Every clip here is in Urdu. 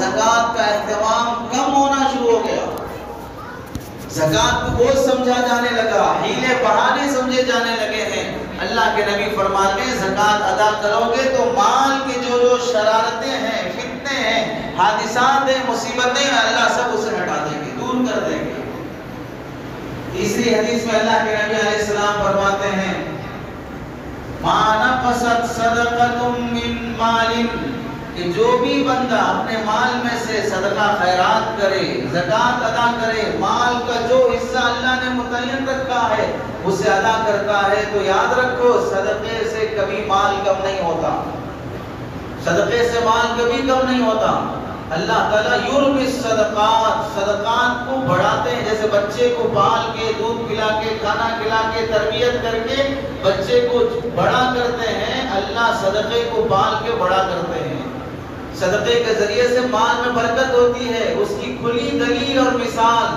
زکوٰۃ کا اہتمام کم ہونا شروع ہو گیا. زکوٰۃ کو بوجھ سمجھا جانے لگا، ہیلے بہانے سمجھے جانے لگے ہیں. اللہ کے نبی فرماتے ہیں زکوٰۃ ادا کرو گے تو مال کے جو شرارتیں ہیں، فتنے ہیں، حادثات ہیں، مصیبتیں ہیں، اللہ سب اسے ہٹا دیں گے، دور کر دیں گے. تیسری حدیث میں اللہ کے نبی علیہ السلام فرماتے ہیں مَا نَقَصَتْ صَدَقَةٌ مِّن مَالٍ، کہ جو بھی بندہ اپنے مال میں سے صدقہ خیرات کرے، زکوٰۃ ادا کرے، مال کا جو حصہ اللہ نے متعین رکھا ہے اسے ادا کرتا ہے، تو یاد رکھو صدقے سے کبھی مال کم نہیں ہوتا. صدقے سے مال کبھی کم نہیں ہوتا. اللہ تعالیٰ یربی الصدقات، صدقات کو بڑھاتے ہیں. جیسے بچے کو پال کے، دودھ پلا کے، کھانا کھلا کے، تربیت کر کے بچے کو بڑا کرتے ہیں، اللہ صدقے کو پال کے بڑا کرتے ہیں. صدقے کے ذریعے سے مال میں برکت ہوتی ہے. اس کی کھلی دلیل اور مثال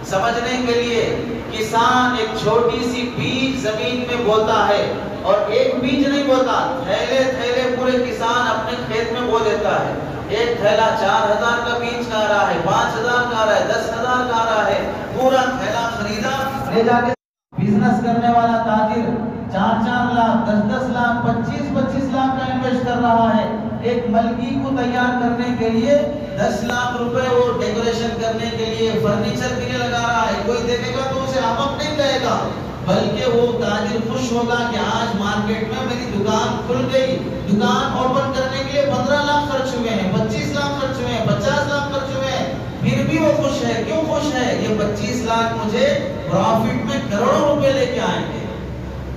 سمجھنے کے لیے کسان ایک چھوٹی سی بیج زمین میں بوتا ہے، اور ایک بیج نہیں بوتا، تھیلے تھیلے پورے کسان اپنے کھیت میں بو دیتا ہے. ایک تھیلا 4000 کا بیج کا رہا ہے، 5000 کا رہا ہے، 10000 کا رہا ہے، پورا تھیلا خریدا، لے جا کے بزنس کرنے والا تاجر 4 لاکھ، 10 لاکھ، 25 لاکھ کا انویسٹ کر رہا ہے. ایک ملکی کو تیار کرنے کے لیے 10 لاکھ روپے وہ ڈیکوریشن کرنے کے لیے، فرنیچر کے لیے لگا رہا ہے. کوئی دیکھے گا تو اسے احمق نہیں کہے گا، بلکہ وہ تاجر خوش ہوگا کہ آج مارکیٹ میں میری دکان کھل گئی. دکان اوپن کرنے کے لیے 15 لاکھ خرچ ہوئے ہیں، 25 لاکھ خرچ ہوئے ہیں، 50 لاکھ خرچ ہوئے ہیں، پھر بھی وہ خوش ہے. کیوں خوش ہے؟ یہ 25 لاکھ مجھے پروفٹ میں کروڑوں روپے لے کے آئیں گے.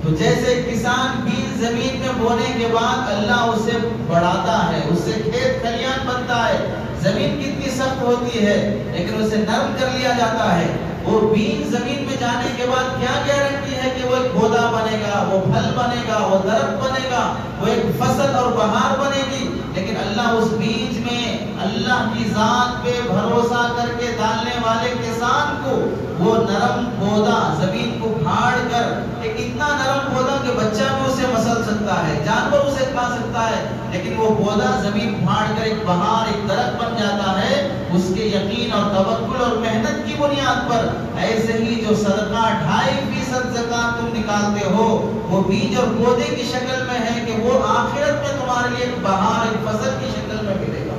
تو جیسے کسان بیج زمین میں بونے کے بعد اللہ اسے بڑھاتا ہے، اس سے کھیت کھلیان بنتا ہے. زمین کتنی سخت ہوتی ہے لیکن اسے نرم کر لیا جاتا ہے. وہ بیج زمین میں جانے کے بعد کیا گارنٹی ہے کہ وہ ایک پودا بنے گا، وہ پھل بنے گا، وہ درخت بنے گا، وہ ایک فصل اور بہار بنے گی. لیکن اللہ اس بیج میں اللہ کی ذات پہ بھروسہ کر کے ڈالنے والے کسان کو وہ نرم پودا زمین کو پھاڑ کر، ایک اتنا نرم پودا کہ بچہ بھی اسے مسل سکتا ہے، جانور اسے کھا سکتا ہے، لیکن وہ پودا زمین پھاڑ کر ایک بہار، ایک درخت بن جاتا ہے اس کے یقین اور توکل اور محنت کی بنیاد پر. ایسے ہی جو صدقہ 2.5% زکوٰۃ تم نکالتے ہو وہ بیج اور پودے کی شکل میں ہے کہ وہ آخرت میں تمہارے لیے ایک بہار، ایک فصل کی شکل میں ملے گا.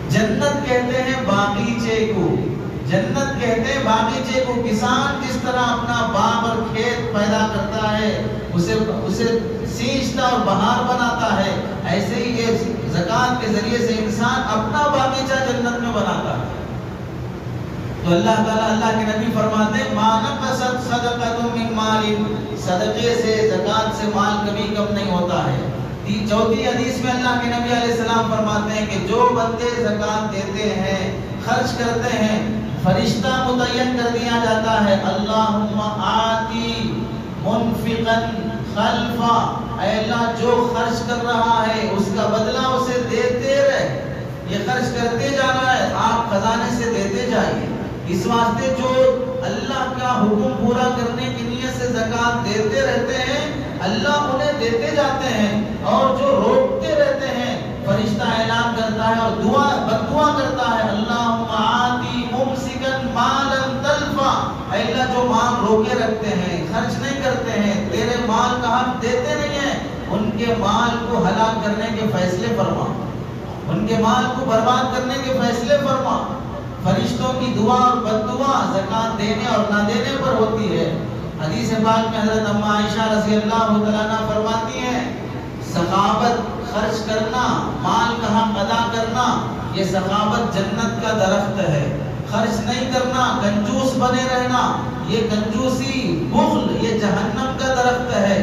جنت کہتے ہیں باغیچے کو، جنت کہتے ہیں باغیچے کو. کسان جس طرح اپنا باغ اور کھیت پیدا کرتا ہے، اسے سینچتا اور بہار بناتا ہے، ایسے ہی یہ زکوٰۃ کے ذریعے سے انسان اپنا باغیچہ جنت میں بناتا ہے. تو اللہ تعالیٰ، اللہ کے نبی فرماتے ہیں مَا نَقَصَتْ صَدَقَةٌ مِّن مَالٍ، صدقے سے، زکوٰۃ سے مال کبھی کم نہیں ہوتا ہے. چوتھی حدیث میں اللہ کے نبی علیہ السلام فرماتے ہیں کہ جو بندے زکوٰۃ دیتے ہیں، خرچ کرتے ہیں، فرشتہ متعین کر دیا جاتا ہے اللہم آتی منفقا خلفا، اے اللہ جو خرچ کر رہا ہے اس کا بدلہ اسے دیتے رہے. یہ خرچ کرتے جا رہا ہے، آپ خزانے سے دیتے جائیے. اس واسطے جو اللہ کا حکم پورا کرنے کی نیت سے زکوٰۃ دیتے رہتے ہیں اللہ انہیں دیتے جاتے ہیں، اور جو روکتے رہتے ہیں فرشتہ اعلان کرتا ہے اور بددعا کرتا ہے اللہم آتی ممسکا مالا تلفا، اے اللہ جو مال روکے رکھتے ہیں، خرچ نہیں کرتے ہیں، تیرے مال کا حق دیتے نہیں ہیں، ان کے مال کو ہلاک کرنے کے فیصلے فرما، ان کے مال کو برباد کرنے کے فیصلے فرما. فرشتوں کی دعا اور بددعا زکوٰۃ دینے اور نہ دینے پر ہوتی ہے. حدیث پاک میں حضرت اماں عائشہ رضی اللہ تعالیٰ عنہ فرماتی ہیں سخاوت، خرچ کرنا، مال کا حق ادا کرنا، یہ سخاوت جنت کا درخت ہے. خرچ نہیں کرنا، کنجوس بنے رہنا، یہ کنجوسی، بخل، یہ جہنم کا درخت ہے.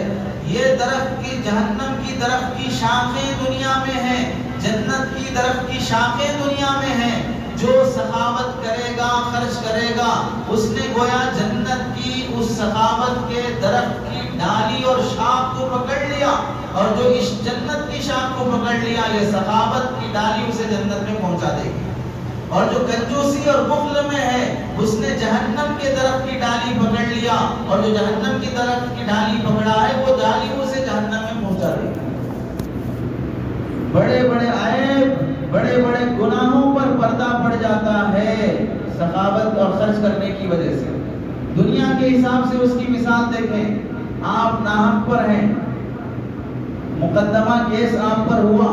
یہ درخت کی، جہنم کی درخت کی شاخیں دنیا میں ہیں، جنت کی درخت کی شاخیں دنیا میں ہیں. جو سخاوت کرے گا، خرچ کرے گا، اس نے گویا جنت کی اس سخاوت کے درخت کی ڈالی اور شاخ کو پکڑ لیا، اور جو اس جنت کی شاخ کو پکڑ لیا یہ سخاوت کی ڈالی اسے جنت میں پہنچا دے گی. اور جو کنجوسی اور بخل میں ہے اس نے جہنم کے درخت کی ڈالی پکڑ لیا، اور جو جہنم کی درخت کی ڈالی پکڑا ہے وہ ڈالی اسے جہنم میں پہنچا دے گی. بڑے بڑے عیب، بڑے بڑے گناہوں سخاوت اور خرچ کرنے کی وجہ سے. دنیا کے حساب سے اس کی مثال دیکھیں. آپ ناحق پر ہیں، مقدمہ کیس آپ پر ہوا،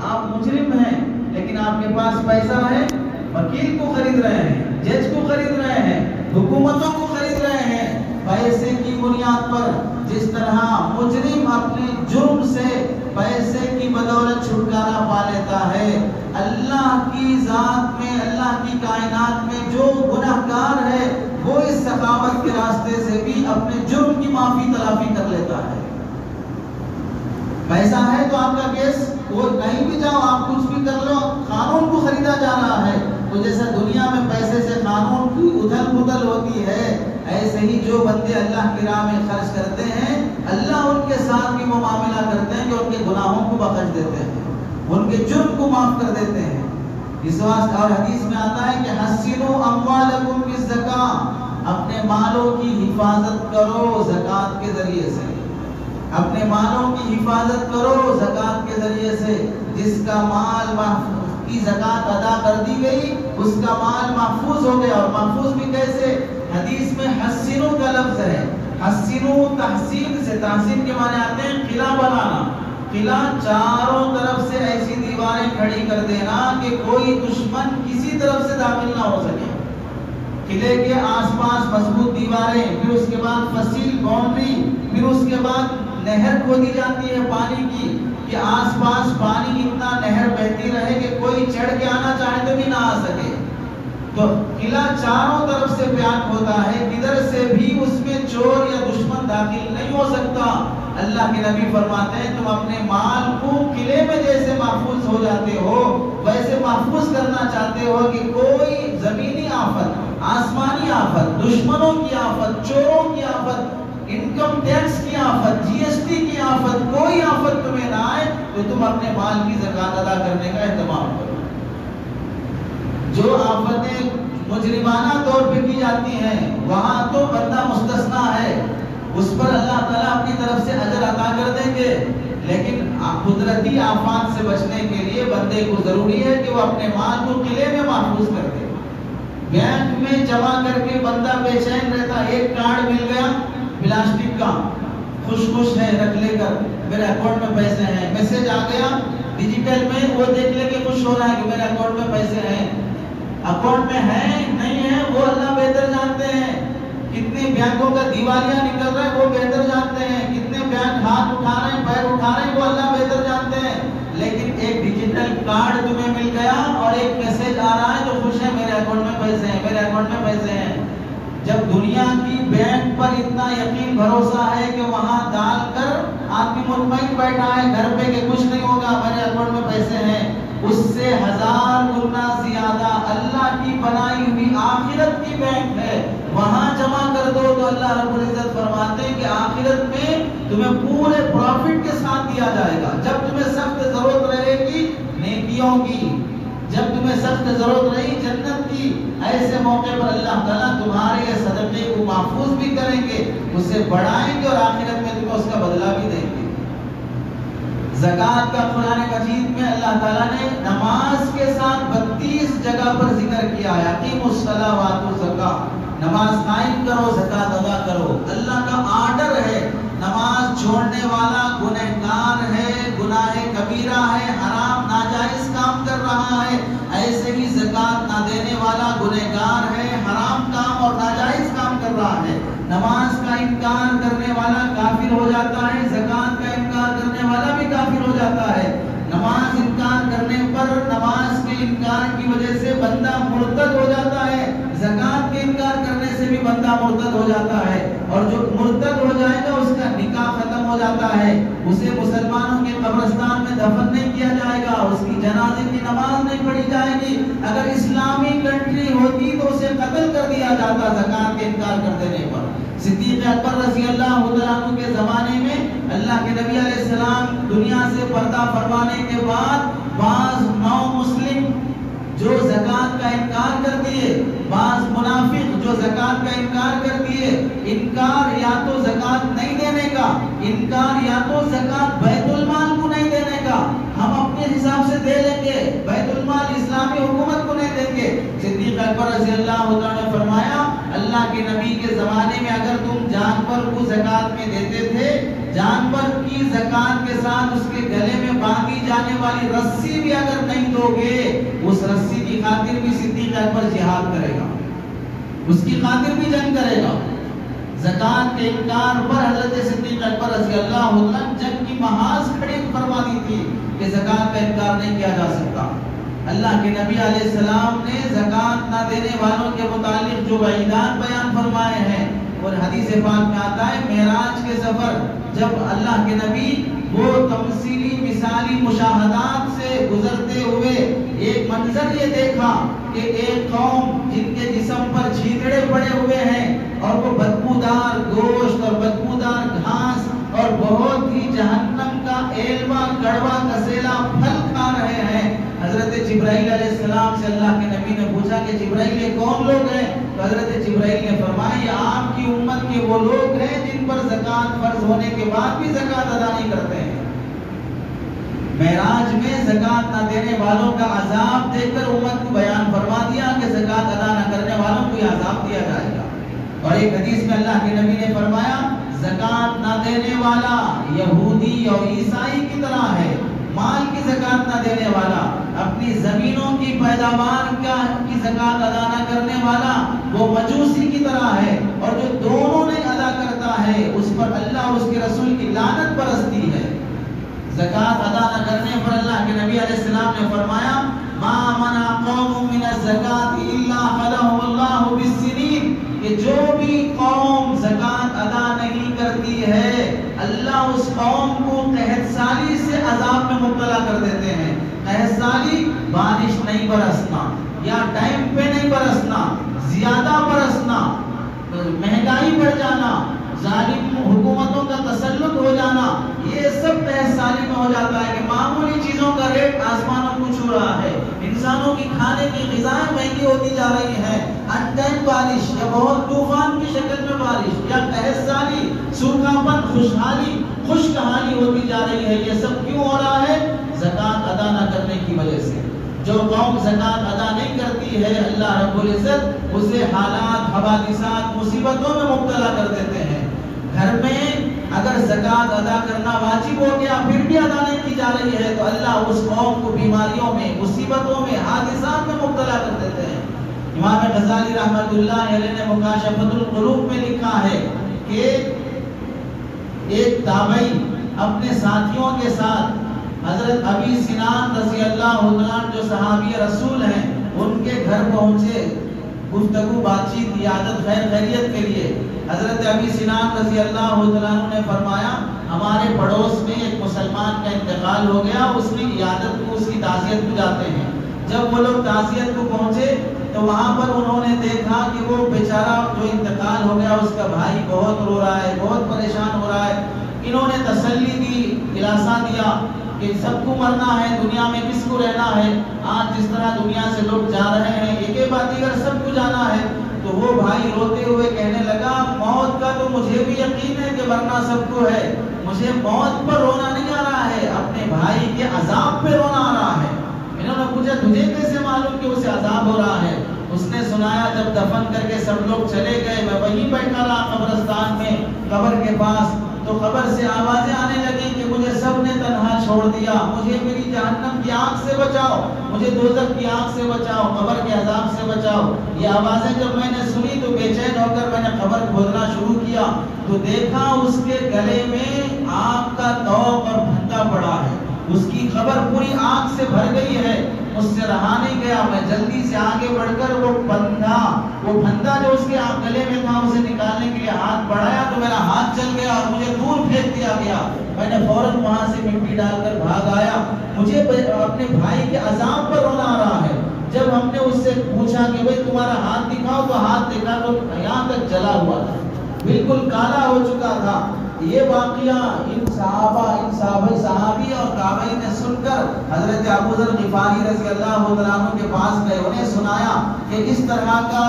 آپ مجرم ہیں، لیکن آپ کے پاس پیسہ ہے، وکیل کو خرید رہے ہیں، جج کو خرید رہے ہیں، حکومتوں کو خرید رہے ہیں. پیسے کی بنیاد پر جس طرح مجرم اپنے جرم سے پیسے کی بدولت چھٹکارا پا لیتا ہے، اللہ کی ذات میں، اللہ کی کائنات میں جو گنہگار ہے وہ اس سخاوت کے راستے سے بھی اپنے جرم کی معافی تلافی کر لیتا ہے. پیسہ ہے تو آپ کا کیس وہ کہیں بھی جاؤ آپ کچھ بھی کر لو، قانون کو خریدا جا رہا ہے. تو جیسا دنیا میں پیسے سے قانون کی ادھل پدل ہوتی ہے، ایسے ہی جو بندے اللہ کی راہ میں خرچ کرتے ہیں، اللہ ان کے ساتھ بھی وہ معاملہ کرتے ہیں کہ ان کے گناہوں کو بخش دیتے ہیں، ان کے جرم کو معاف کر دیتے ہیں. اس واسطے اور حدیث میں آتا ہے کہ حسنوا اموالکم بالزکاۃ، اپنے مالوں کی حفاظت کرو زکوٰۃ کے ذریعے سے. اپنے مالوں کی حفاظت کرو زکوٰۃ کے ذریعے سے. جس کا مال کی زکوٰۃ ادا کر دی گئی اس کا مال محفوظ ہو گیا. اور محفوظ بھی کیسے؟ حدیث میں حسنو کا لفظ ہے. حسنو تحسین سے، تحسین کے معنی آتے ہیں قلعہ بنانا. قلعہ چاروں طرف سے ایسی دیواریں کھڑی کر دینا کہ کوئی دشمن کسی طرف سے داخل نہ ہو سکے. قلعے کے آس پاس مضبوط دیواریں، پھر اس کے بعد فصیل باؤنڈری، پھر اس کے بعد نہر کھودی جاتی ہے پانی کی کہ آس پاس پانی اتنا نہر بہتی رہے کہ کوئی چڑھ کے آنا چاہے تو بھی نہ آ سکے. تو قلعہ چاروں طرف سے پیک ہوتا ہے، کدھر سے بھی اس میں چور یا دشمن داخل نہیں ہو سکتا. اللہ کے نبی فرماتے ہیں تم اپنے مال کو قلعے میں جیسے محفوظ ہو جاتے ہو ویسے محفوظ کرنا چاہتے ہو کہ کوئی زمینی آفت، آسمانی آفت، دشمنوں کی آفت، چوروں کی آفت، انکم ٹیکس کی آفت، جی ایس ٹی کی آفت، کوئی آفت تمہیں نہ آئے. تو تم اپنے مال کی زکوٰۃ ادا کرنے کا اہتمام کرو. جو آفتیں مجرمانہ طور پہ کی جاتی ہیں وہاں تو بندہ مستثنا ہے، اس پر اللہ تعالیٰ اپنی طرف سے اجر عطا کر دیں گے. لیکن قدرتی آفات سے بچنے کے لیے بندے کو ضروری ہے کہ وہ اپنے مال کو قلعے میں محفوظ کر دے. بینک میں جمع کر کے بندہ بے چین رہتا. ایک کارڈ مل گیا پلاسٹک کا، خوش ہے، رکھ لے کر میرے اکاؤنٹ میں پیسے ہیں. میسج آ گیا ڈیجیٹل میں، وہ دیکھ لے کے خوش ہو رہا ہے کہ میرے اکاؤنٹ میں پیسے ہیں. اکاؤنٹ میں ہیں نہیں ہیں وہ اللہ بہتر جانتے ہیں. کتنے بینکوں کا دیوالیہ نکل رہا ہے وہ بہتر جانتے ہیں. کتنے بینک ہاتھ اٹھا رہے ہیں، پیر اٹھا رہے ہیں، وہ اللہ بہتر جانتے ہیں. لیکن ایک ڈیجیٹل کارڈ تمہیں مل گیا اور ایک میسج آ رہا ہے تو خوش ہے میرے اکاؤنٹ میں پیسے ہیں، میرے اکاؤنٹ میں پیسے ہیں. جب دنیا کی بینک پر اتنا یقین بھروسہ ہے کہ وہاں ڈال کر آدمی مطمئن بیٹھا ہے گھر پہ کہ کچھ نہیں ہوگا، میرے اکاؤنٹ میں پیسے ہیں، اس سے 1000 گنا زیادہ اللہ کی بنائی ہوئی آخرت کی بینک ہے، وہاں جمع کر دو تو اللہ رب العزت فرماتے ہیں کہ آخرت میں تمہیں پورے پروفٹ کے ساتھ دیا جائے گا. جب تمہیں سخت ضرورت رہے گی نیکیوں کی، جب تمہیں سخت ضرورت رہی جنت کی، ایسے موقع پر اللہ تعالیٰ تمہارے صدقے کو محفوظ بھی کریں گے، اسے بڑھائیں گے اور آخرت میں تمہیں اس کا بدلہ بھی دیں گے. زکوٰۃ کا قرآن مجید میں اللہ تعالیٰ نے نماز کے ساتھ 32 جگہ پر ذکر کیا ہے. اقیموا الصلاۃ وآتوا الزکاۃ، نماز قائم کرو زکوٰۃ ادا کرو. اللہ کا آرڈر ہے. نماز چھوڑنے والا گنہگار ہے، گناہ کبیرہ ہے، حرام ناجائز کام کر رہا ہے. ایسے ہی زکوٰۃ نہ دینے والا گنہگار ہے، حرام کام اور ناجائز کام کر رہا ہے. نماز کا انکار کرنے والا کافر ہو جاتا ہے، زکوٰۃ کا انکار کرنے والا بھی کافر ہو جاتا ہے. نماز انکار کرنے پر، نماز کے انکار کی وجہ سے بندہ مرتد ہو جاتا ہے، زکوٰۃ کے انکار کرنے سے بھی بندہ مرتد ہو جاتا ہے. اور جو مرتد ہو جائے گا اس کا نکاح ختم ہو جاتا ہے، اسے مسلمانوں کے قبرستان میں دفن نہیں کیا جائے گا، اس کی جنازے کی نماز نہیں پڑھی جائے گی. اگر اسلامی کنٹری ہوتی تو اسے قتل کر دیا جاتا زکوٰۃ کے انکار کر دینے پر. صدیق اکبر رضی اللہ تعالیٰ عنہ کے زمانے میں اللہ کے نبی علیہ السلام دنیا سے پردہ فرمانے کے بعد بعض نو مسلم جو زکوٰۃ کا انکار کر دیے، بعض منافق جو زکوٰۃ کا انکار کر دیے. انکار یا تو زکوٰۃ نہیں دینے کا، انکار یا تو زکوٰۃ بیت المال کو نہیں دینے کا، ہم اپنے حساب سے دے لیں گے، بیت المال اسلامی حکومت کو نہیں دیں گے. صدیق اکبر رضی اللہ عنہ نے فرمایا اللہ کے نبی کے زمانے میں اگر تم جانور کو زکات میں دیتے تھے، جانور کی زکات کے ساتھ اس کے گلے میں باندھی جانے والی رسی بھی اگر نہیں دو گے، اس رسی کی خاطر بھی صدیق اکبر جہاد کرے گا، اس کی خاطر بھی جنگ کرے گا۔ زکات کے انکار پر حضرت صدیق اکبر رضی اللہ عنہ جنگ کی محاذ کھڑی فرما دی تھی کہ زکات کا انکار نہیں کیا جا سکتا۔ اللہ کے نبی علیہ السلام نے زکات نہ دینے والوں کے متعلق جو وعیدات بیان فرمائے ہیں، اور حدیث پاک میں آتا ہے معراج کے سفر جب اللہ کے نبی وہ تمثیلی مثالی مشاہدات سے گزرتے ہوئے ایک منظر یہ دیکھا کہ ایک قوم جن کے جسم پر چھیدڑے پڑے ہوئے ہیں اور وہ بدبودار گوشت اور بدبودار گھاس اور بہت ہی جہنم کا ایلوا کڑوا کسیلا پھل کھا رہے ہیں۔ حضرت جبرائیل علیہ السلام سے اللہ کے نبی نے پوچھا کہ جبرائیل یہ کون لوگ ہیں؟ تو حضرت جبرائیل نے فرمایا یہ آپ کی امت کے وہ لوگ ہیں جن پر زکات فرض ہونے کے بعد بھی زکات ادا نہیں کرتے ہیں۔ معراج میں زکات نہ دینے والوں کا عذاب دیکھ کر امت کو بیان فرما دیا کہ زکات ادا نہ کرنے والوں کو یہ عذاب دیا جائے گا۔ اور ایک حدیث میں اللہ کے نبی نے فرمایا زکات نہ دینے والا یہودی اور عیسائی کی طرح ہے، مال کی زکات نہ دینے والا، اپنی زمینوں کی پیداوار کی زکات ادا نہ کرنے والا وہ مجوسی کی طرح ہے، اور جو دونوں نہیں ادا کرتا ہے اس پر اللہ اور اس کے رسول کی لعنت برستی ہے۔ زکات ادا نہ کرنے پر اللہ کے نبی علیہ السلام نے فرمایا ما منع قوم من الزکات الا خلهم اللہ بالسنین، کہ جو بھی قوم زکات ادا نہیں کرتی ہے اللہ اس قوم کو قحط سالی سے عذاب میں مبتلا کر دیتے ہیں۔ قحط سالی بارش نہیں برسنا یا ٹائم پہ نہیں برسنا، زیادہ برسنا، مہنگائی بڑھ جانا، ظالم حکومتوں کا تسلط ہو جانا، یہ سب قحط سالی میں ہو جاتا ہے کہ معمولی چیزوں کا ریٹ آسمانوں کو چھو رہا ہے، انسانوں کی کھانے کی غذائیں مہنگی ہوتی جا رہی ہیں، ان ٹائم بارش یا بہت طوفان کی شکل میں بارش یا قحط سالی، سوکھاپن، خوشحالی، خشکحالی ہوتی جا رہی ہے۔ یہ سب کیوں ہو رہا ہے؟ زکات ادا نہ کرنے کی وجہ سے۔ جو قوم زکات ادا نہیں کرتی ہے اللہ رب العزت اسے حالات، حوادثات، مصیبتوں میں مبتلا کر دیتے ہیں۔ گھر میں اگر زکات ادا کرنا واجب ہو گیا پھر بھی ادا نہیں کی جا رہی ہے تو اللہ اس قوم کو بیماریوں میں، مصیبتوں میں، حادثات میں مبتلا کر دیتے ہیں۔ امام غزالی رحمۃ اللہ علیہ نے مکاشفۃ القلوب میں لکھا ہے کہ ایک تابعی اپنے ساتھیوں کے ساتھ حضرت ابی سنان رضی اللہ عنہ جو صحابی رسول ہیں ان کے گھر پہنچے، گفتگو بات چیت، عیادت خیر خیریت کے لیے۔ حضرت ابی سنان رضی اللہ عنہ نے فرمایا ہمارے پڑوس میں ایک مسلمان کا انتقال ہو گیا، اس کی عیادت کو، اس کی تعزیت کو جاتے ہیں۔ جب وہ لوگ تعزیت کو پہنچے تو وہاں پر انہوں نے دیکھا کہ وہ بیچارہ جو انتقال ہو گیا اس کا بھائی بہت رو رہا ہے، بہت پریشان ہو رہا ہے۔ انہوں نے تسلی دی، دلاسا دیا کہ سب کو مرنا ہے، دنیا میں کس کو رہنا ہے، آج جس طرح دنیا سے لوگ جا رہے ہیں ایک ایک بات دیگر سب کو جانا ہے۔ تو وہ بھائی روتے ہوئے کہنے لگا موت کا تو مجھے بھی یقین ہے کہ مرنا سب کو ہے، مجھے موت پر رونا نہیں آ رہا ہے، اپنے بھائی کے عذاب پہ رونا آ رہا ہے۔ انہوں نے پوچھا تجھے کیسے معلوم کہ اسے عذاب ہو رہا ہے؟ اس نے سنایا جب دفن کر کے سب لوگ چلے گئے میں وہیں بیٹھا رہا قبرستان میں قبر کے پاس، تو قبر سے آوازیں آنے لگی کہ مجھے سب نے تنہا چھوڑ دیا، مجھے میری جہنم کی آگ سے بچاؤ، مجھے دوزخ کی آگ سے بچاؤ، قبر کے عذاب سے بچاؤ۔ یہ آوازیں جب میں نے سنی تو بے چین ہو کر میں نے قبر کھودنا شروع کیا تو دیکھا اس کے گلے میں آگ کا توق اور پھندا پڑا ہے، اس کی قبر پوری آگ سے بھر گئی ہے۔ مجھ سے رہا نہیں گیا، میں جلدی سے آگے بڑھ کر وہ پھندا جو اس کے گلے میں تھا اسے نکالنے کے لیے ہاتھ بڑھایا تو میرا ہاتھ چل گیا اور مجھے دور پھینک دیا گیا۔ میں نے فوراً وہاں سے مٹی ڈال کر بھاگ آیا۔ مجھے اپنے بھائی کے عذاب پر رونا آ رہا ہے۔ جب ہم نے اس سے پوچھا کہ بھئی تمہارا ہاتھ دکھاؤ تو ہاتھ دکھا تو یہاں تک جلا ہوا تھا، بالکل کالا ہو چکا تھا۔ یہ واقعہ ان صحابی اور تابعین نے سن کر حضرت ابو ذر غفاری رضی اللہ عنہ کے پاس گئے، انہیں سنایا کہ اس طرح کا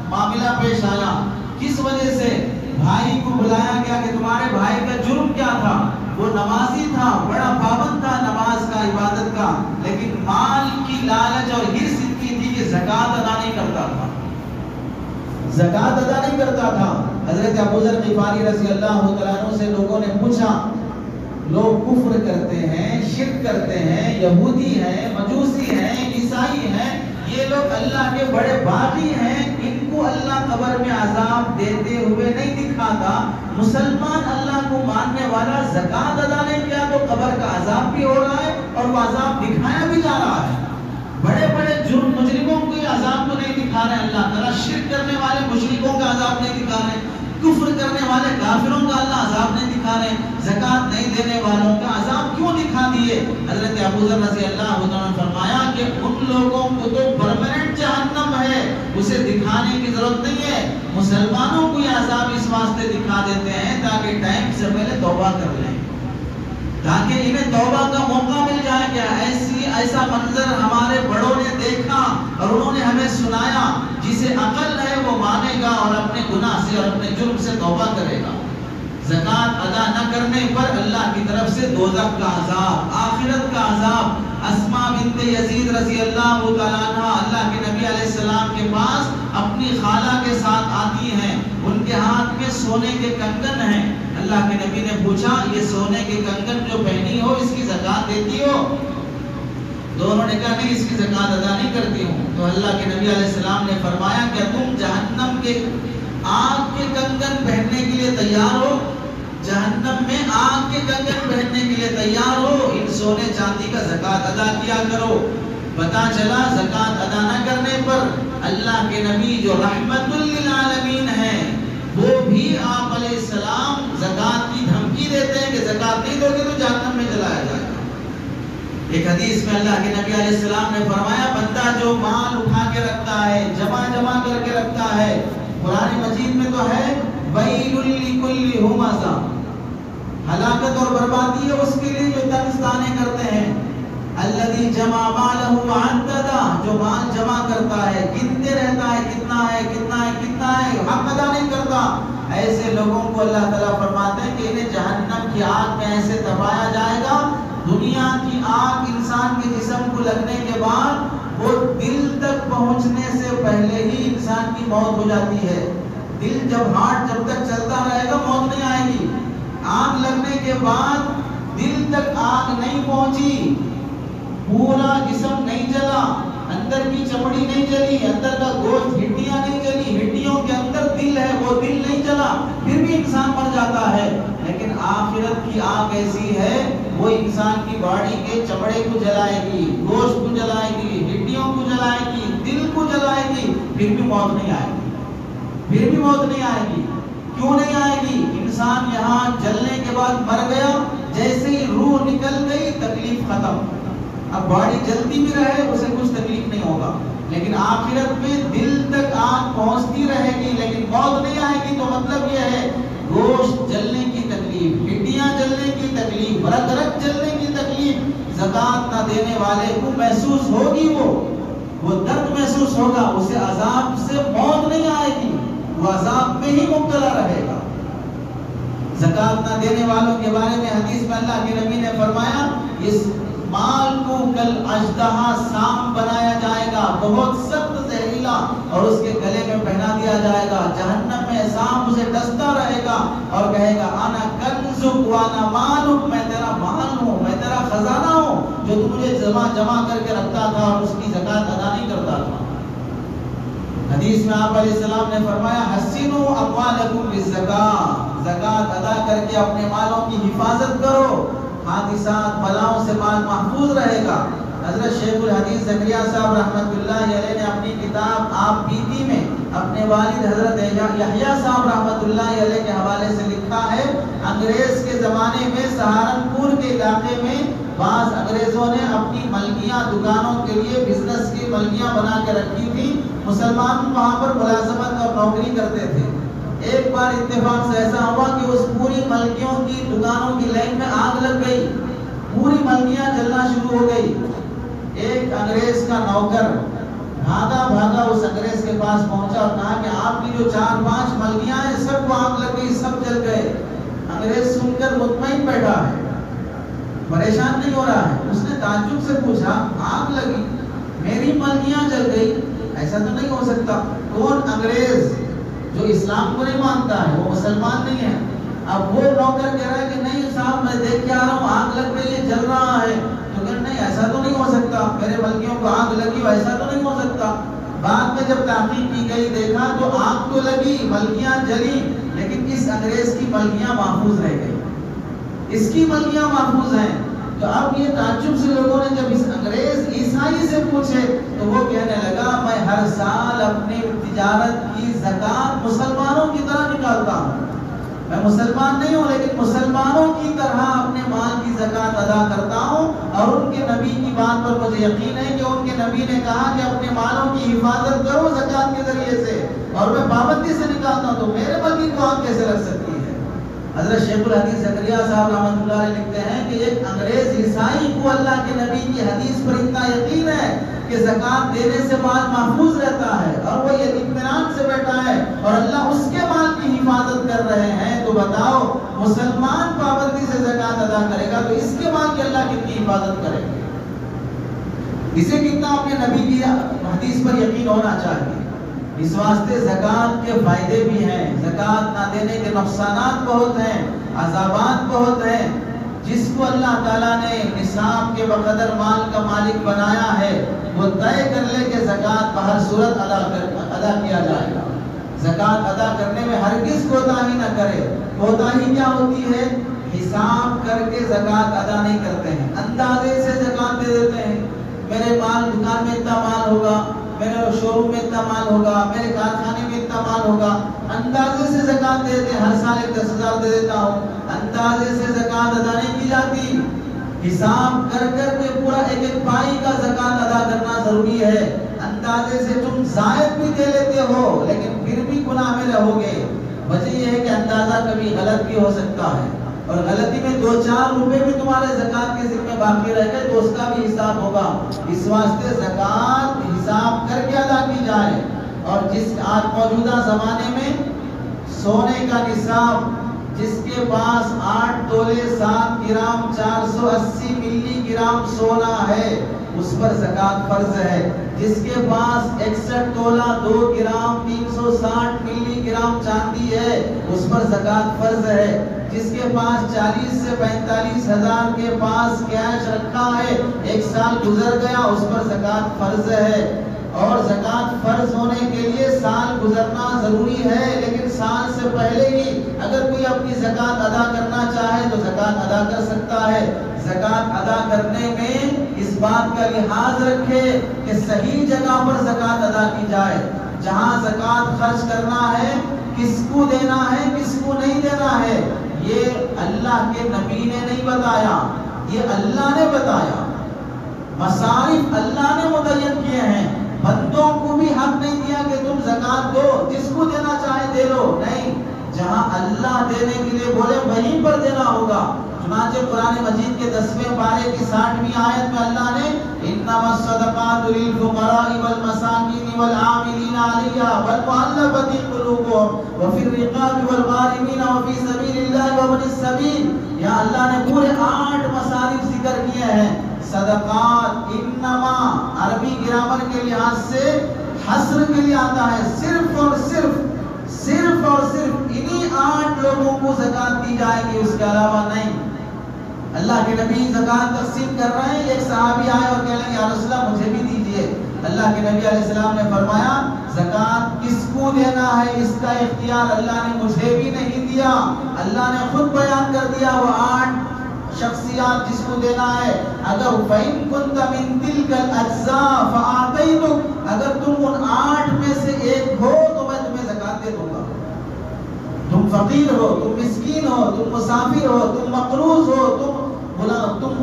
معاملہ پیش آیا، کس وجہ سے بھائی کو بلایا گیا کہ تمہارے بھائی کا جرم کیا تھا؟ وہ نمازی تھا، بڑا پابند تھا نماز کا، عبادت کا، لیکن مال کی لالچ اور حرص اتنی تھی کہ زکات ادا نہیں کرتا زکات ادا نہیں کرتا تھا۔ حضرت ابو ذر غفاری رضی اللہ تعالیٰ عنہ سے لوگوں نے پوچھا، لوگ کفر کرتے ہیں، شرک کرتے ہیں، یہودی ہیں، مجوسی ہیں، عیسائی ہیں، یہ لوگ اللہ کے بڑے باغی ہیں، ان کو اللہ قبر میں عذاب دیتے ہوئے نہیں دکھاتا، مسلمان اللہ کو ماننے والا زکات ادا نہیں کیا تو قبر کا عذاب بھی ہو رہا ہے اور وہ عذاب دکھایا بھی جا رہا ہے۔ بڑے بڑے جرم مجرموں کو یہ عذاب کو نہیں دکھا رہے اللہ تعالیٰ، شرک کرنے والے مشرکوں کا عذاب نہیں دکھا رہے، کفر کرنے والے کافروں کا اللہ عذاب نہیں دکھا رہے، زکات نہیں دینے والوں کا عذاب کیوں دکھا دیے؟ حضرت ابو ذر رضی اللہ عنہ نے فرمایا کہ ان لوگوں کو تو پرماننٹ جہنم ہے، اسے دکھانے کی ضرورت نہیں ہے، مسلمانوں کو یہ عذاب اس واسطے دکھا دیتے ہیں تاکہ ٹائم سے پہلے توبہ کر لیں، تاکہ انہیں توبہ کا موقع مل جائے کہ ایسا منظر ہمارے بڑوں نے دیکھا اور انہوں نے ہمیں سنایا، جسے عقل ہے وہ مانے گا اور اپنے گناہ سے اور اپنے جرم سے توبہ کرے گا۔ زکات ادا نہ کرنے پر اللہ کی طرف سے دوزخ کا عذاب، آخرت کا عذاب۔ اسماء بنت یزید رضی اللہ تعالیٰ عنہ اللہ کے نبی علیہ السلام کے پاس اپنی خالہ کے ساتھ آتی ہیں، ان کے ہاتھ میں سونے کے کنگن ہیں۔ اللہ کے نبی نے پوچھا، یہ سونے کے کنگن جو پہنی ہو اس کی زکات دیتی ہو؟ دونوں نے کہا نہیں، اس کی زکات ادا نہیں کرتی ہوں۔ تو اللہ کے نبی علیہ السلام نے فرمایا کہ تم جہنم کے آگ کے کنگن پہننے کے لیے تیار ہو؟ جہنم میں آگ کے کنگن پہننے کے لیے تیار ہو؟ ان سونے چاندی کا زکات ادا کیا کرو۔ پتا چلا زکات ادا نہ کرنے پر اللہ کے نبی جو رحمت للعالمین ہیں وہ بھی آپ علیہ السلام زکات کی دھمکی دیتے ہیں کہ زکات نہیں دو گے تو جہنم میں جلایا جائے گا۔ ایک حدیث میں اللہ کے نبی علیہ السلام نے فرمایا، بندہ جو مال اٹھا کے رکھتا ہے، جمع کر کے رکھتا ہے، قرآن مجید میں تو ہے وَيْلٌ لِكُلِّ ہُمَزَةٍ، ہلاکت اور بربادی ہے اس کے لیے جو طنز طانے کرتے ہیں۔ الذی جمع مالہ وعددہ، جو مال جمع کرتا ہے، گنتے رہتا ہے کتنا ہے کتنا ہے کتنا ہے، حق ادا نہیں کرتا، ایسے لوگوں کو اللہ تعالیٰ فرماتے ہیں کہ انہیں جہنم کی آگ میں ایسے دبایا جائے گا۔ دنیا کی آگ انسان کے جسم کو لگنے کے بعد وہ دل تک پہنچنے سے پہلے ہی انسان کی موت ہو جاتی ہے۔ دل ہارٹ جب تک چلتا رہے گا موت نہیں آئے گی۔ آگ لگنے کے بعد دل تک آگ نہیں پہنچی، پورا جسم نہیں جلا، اندر کی چمڑی نہیں جلی، اندر کا گوشت، ہڈیاں نہیں جلی، ہڈیوں کے اندر دل ہے وہ دل نہیں جلا، پھر بھی انسان مر جاتا ہے۔ لیکن آخرت کی آگ ایسی ہے وہ انسان کی باڈی کے چمڑے کو جلائے گی، گوشت کو جلائے گی، ہڈیوں کو جلائے گی، دل کو جلائے گی، پھر بھی موت نہیں آئے گی، پھر بھی موت نہیں آئے گی۔ کیوں نہیں آئے گی؟ انسان یہاں جلنے کے بعد مر گیا، جیسے ہی روح نکل گئی تکلیف ختم۔ اب باڈی جلتی بھی رہے اسے کچھ تکلیف نہیں ہوگا، لیکن آخرت میں دل تک آگ پہنچتی رہے گی لیکن موت نہیں آئے گی۔ تو مطلب یہ ہے گوشت جلنے کی تکلیف، ہڈیاں جلنے کی تکلیف، رگ رگ جلنے کی تکلیف زکات نہ دینے والے کو محسوس ہوگی، وہ درد محسوس ہوگا، اسے عذاب سے موت نہیں آئے گی، وہ عذاب میں ہی مبتلا رہے گا۔ زکات نہ دینے والوں کے بارے میں حدیث میں اللہ کے نبی نے فرمایا، اس مال کو کل اژدہا سام بنایا جائے گا، بہت سخت زہریلا، اور اس کے گلے میں پہنا دیا جائے گا، جہنم میں سام اسے ڈستا رہے گا اور کہے گا انا کنزک وانا مالک، میں تیرا مال ہوں، میں تیرا خزانہ ہوں جو تو مجھے جمع کر کے رکھتا تھا اور اس کی زکات ادا نہیں کرتا تھا۔ حدیث میں آپ علیہ السلام نے فرمایا حسنوا اموالکم بالزکاۃ، زکات ادا کر کے اپنے مالوں کی حفاظت کرو، حادثات بلاؤں سے مال محفوظ رہے گا۔ حضرت شیخ الحدیث زکریا صاحب رحمۃ اللہ علیہ نے اپنی کتاب آپ بیتی میں اپنے والد حضرت یحییٰ صاحب رحمۃ اللہ علیہ کے حوالے سے لکھا ہے، انگریز کے زمانے میں سہارنپور کے علاقے میں بعض انگریزوں نے اپنی ملکیاں دکانوں کے لیے بزنس کی ملکیاں بنا کے رکھی تھی، مسلمان وہاں پر ملازمت اور نوکری کرتے تھے۔ ایک بار اتفاق سے ایسا ہوا کہ اس پوری ملکیوں کی دکانوں کی لائن میں آگ لگ گئی، پوری ملکیاں جلنا شروع ہو گئی۔ ایک انگریز کا نوکر بھاگا اس انگریز کے پاس پہنچا اور کہا کہ آپ کی جو 4-5 ملکیاں ہیں سب کو آگ لگ گئی، سب جل گئے۔ انگریز سن کر مطمئن بیٹھا ہے، پریشان نہیں ہو رہا ہے۔ اس نے تعجب سے پوچھا آگ لگی، میری ملکیاں جل گئی، ایسا تو نہیں ہو سکتا، کون انگریز جو اسلام کو نہیں مانتا ہے وہ مسلمان نہیں ہے. اب وہ نوکر کہہ رہا ہے کہ نہیں صاحب میں دیکھ کے آ رہا ہوں آگ لگ رہی ہے جل رہا ہے, تو کہ نہیں ایسا تو نہیں ہو سکتا, میرے ملکیوں کو آگ لگی ہو ایسا تو نہیں ہو سکتا. بعد میں جب تحقیق کی گئی دیکھا تو آگ تو لگی, ملکیاں جلی, لیکن اس انگریز کی ملکیاں محفوظ رہ گئی, اس کی ملکیاں محفوظ ہیں. تو اب یہ تعجب سے لوگوں نے جب اس انگریز عیسائی سے پوچھے تو وہ کہنے لگا میں ہر سال اپنی تجارت کی زکات مسلمانوں کی طرح نکالتا ہوں. میں مسلمان نہیں ہوں لیکن مسلمانوں کی طرح اپنے مال کی زکات ادا کرتا ہوں, اور ان کے نبی کی بات پر مجھے یقین ہے کہ ان کے نبی نے کہا کہ اپنے مالوں کی حفاظت کرو زکات کے ذریعے سے, اور میں پابندی سے نکالتا ہوں, تو میرے ملکی کو آگ کیسے لگ سکتی ہے. حضرت شیخ الحدیث زکریا صاحب رحمۃ اللہ علیہ لکھتے ہیں کہ ایک انگریز عیسائی کو اللہ کے نبی کی حدیث پر اتنا یقین ہے کہ زکات دینے سے مال محفوظ رہتا ہے, اور وہ یہ اطمینان سے بیٹھا ہے اور اللہ اس کے مال کی حفاظت کر رہے ہیں, تو بتاؤ مسلمان پابندی سے زکات ادا کرے گا تو اس کے مال کی اللہ کتنی حفاظت کرے گا. اسے کتنا اپنے نبی کی حدیث پر یقین ہونا چاہیے. اس واسطے زکات کے فائدے بھی ہیں, زکات نہ دینے کے نقصانات بہت ہیں, عذابات بہت ہیں. جس کو اللہ تعالیٰ نے نصاب کے بقدر مال کا مالک بنایا ہے وہ طے کر لے کہ زکات بہر صورت ادا کیا جائے گا. زکات ادا کرنے میں ہرگز کوتاہی نہ کرے. کوتاہی کیا ہوتی ہے؟ حساب کر کے زکات ادا نہیں کرتے ہیں, اندازے سے زکات دے دیتے ہیں. میرے مال دکان میں اتنا مال ہوگا, میرے شو روم میں اتنا مال ہوگا, میرے کارخانے میں اتنا مال ہوگا, اندازے سے زکات دے دیتے ہیں. ہر سال 10,000 دے دیتا ہوں, اندازے سے زکات ادا نہیں کی جاتی. حساب کر کر کے پورا ایک ایک پائی کا زکات ادا کرنا ضروری ہے. اندازے سے تم زائد بھی دے لیتے ہو لیکن پھر بھی گناہ میں رہو گے. وجہ یہ ہے کہ اندازہ کبھی غلط بھی ہو سکتا ہے, اور غلطی میں 2-4 روپے بھی تمہارے زکات کے ذمہ باقی رہ گئے تو اس کا بھی حساب ہوگا. اس واسطے زکات حساب کر کے ادا کی جائے. اور جس آج موجودہ زمانے میں سونے کا نصاب جس کے پاس 8 تولے 7 گرام 480 ملی گرام سونا ہے اس پر زکات فرض ہے. جس کے پاس 61 تولہ 2 گرام 360 ملی گرام چاندی ہے اس پر زکات فرض ہے. جس کے پاس 40 سے 45 ہزار کے پاس کیش رکھا ہے, 1 سال گزر گیا, اس پر زکات فرض ہے. اور زکات فرض ہونے کے لیے سال گزرنا ضروری ہے, لیکن سال سے پہلے ہی اگر کوئی اپنی زکات ادا کرنا چاہے تو زکات ادا کر سکتا ہے. زکات ادا کرنے میں اس بات کا لحاظ رکھے کہ صحیح جگہ پر زکات ادا کی جائے. جہاں زکات خرچ کرنا ہے کس کو دینا ہے کس کو نہیں دینا ہے یہ اللہ کے نبی نے نہیں بتایا, یہ اللہ نے بتایا. مصارف اللہ نے متعین کیے ہیں. بندوں کو بھی حق نہیں دیا کہ تم زکات دو, جس کو دینا چاہے دے لو. نہیں, جہاں اللہ دینے کے لیے بولے وہیں پر دینا ہوگا. چنانچہ قرآن مجید کے 10ویں پارے کی 60ویں آیت میں اللہ نے انما الصدقات للفقراء والمساکین والعاملین علیہا والمؤلفۃ قلوبهم وفی الرقاب والغارمین وفی سبیل اللہ وابن السبیل. یہاں اللہ نے پورے 8 مصارف ذکر کیے ہیں. صدقات انما عربی گرامر کے لحاظ سے حصر کے لیے آتا ہے, صرف اور صرف انہی 8 لوگوں کو زکات دی جائے گی, اس کے علاوہ نہیں. اللہ کے نبی زکات تقسیم کر رہے ہیں, ایک صحابی آئے اور کہنے لگے یا رسول اللہ مجھے بھی دیجیے. اللہ کے نبی علیہ السلام نے فرمایا زکات کس کو دینا ہے اس کا اختیار اللہ نے مجھے بھی نہیں دیا. اللہ نے خود بیان کر دیا وہ 8 شخصیات جس کو دینا ہے. اگر فَإِن كُنْتَ مِن تِلْكَ الْأَجْزَاءِ فَأَعْطَيْتُكَ, اگر تم ان 8 میں سے ایک ہو تو میں تمہیں زکات دے دوں گا. تم فقیر ہو, تم مسکین ہو, تم مسافر ہو, تم مقروض ہو, تم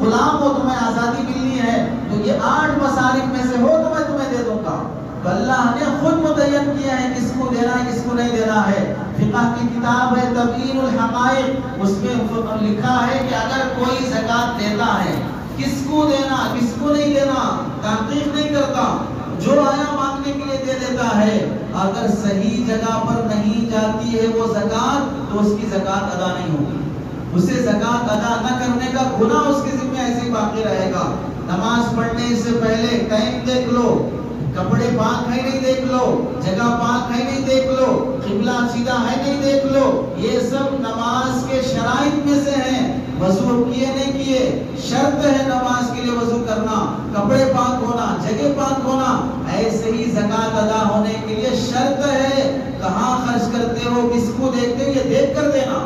غلام ہو, تمہیں آزادی ملنی ہے, تو یہ 8 مصارف میں سے ہو تو میں تمہیں دے دوں گا. تو اللہ نے خود متعین کیا ہے کس کو دینا ہے کس کو نہیں دینا ہے. فقہ کی کتاب ہے تبیین الحقائق, اس میں لکھا ہے کہ اگر کوئی زکات دیتا ہے کس کو دینا کس کو نہیں دینا تحقیق نہیں کرتا, جو آیا مانگنے کے لیے دے دیتا ہے. اگر صحیح جگہ پر نہیں جاتی ہے وہ زکات تو اس کی زکات ادا نہیں ہوگی. اسے زکات ادا نہ کرنے کا گناہ اس کے ذمہ ایسے ہی باقی رہے گا. نماز پڑھنے سے پہلے ٹائم دیکھ لو, کپڑے پاک ہے نہیں دیکھ لو, جگہ پاک ہے نہیں دیکھ لو, قبلہ سیدھا ہے نہیں دیکھ لو، یہ سب نماز کے شرائط میں سے ہیں۔ وضو کیے نہیں کیے، شرط ہے نماز کے لیے وضو کرنا، کپڑے پاک ہونا، جگہ پاک ہونا۔ ایسے ہی زکوٰۃ ادا ہونے کے لیے شرط ہے، کہاں خرچ کرتے ہو، کس کو دیکھتے ہو، یہ دیکھ کر دینا۔